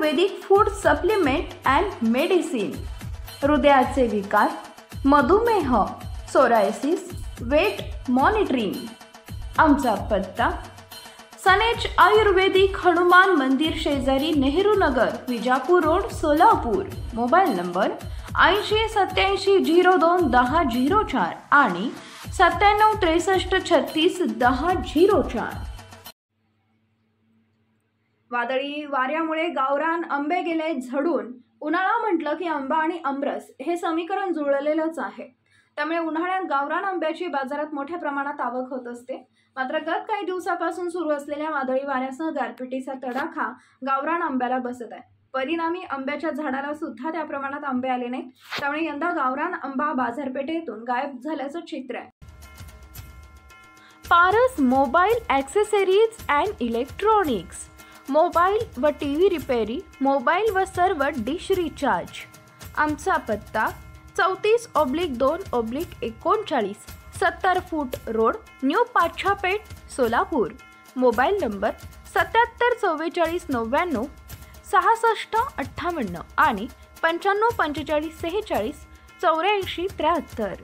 Ayurvedic food supplement and medicine, हृदयाचे विकार, मधुमेह, सोरायसिस, वेट मॉनिटरिंग। आमचा पत्ता सनेज आयुर्वेदिक हनुमान मंदिर शेजारी Nehru Nagar, Vijapur road, Solapur. Mobile number 8087021004 आणि 9763361004। वादळी वाऱ्यामुळे गावरान आंबे गेले झडून। उन्हाळा म्हटलं की आंबा आणि आमरस हे समीकरण जुळलेलंच आहे। त्यामुळे उन्हाळ्यात गावरान आंब्याची बाजारात मोठ्या प्रमाणात आवक होत असते। मात्र गत काही दिवसापासून सुरू असलेल्या वादळी वाऱ्यासह गारपिटीचा तडाखा गावरान आंब्याला बसत आहे। परिणामी आंब्याच्या झाडाला सुद्धा त्या प्रमाणात आंबे आले नाहीत। त्यामुळे यंदा गावरान आंबा बाजारपेठेतून गायब झाल्याचं चित्र आहे। Paras mobile accessories and electronics, mobile व टीव्ही रिपेरी, मोबाईल व सर्व डिश रिचार्ज। आमचा पत्ता 34/2/39, 70 फूट road, new Pachhapeth, Solapur. Mobile number 774499 6658 आणि 954546 8473।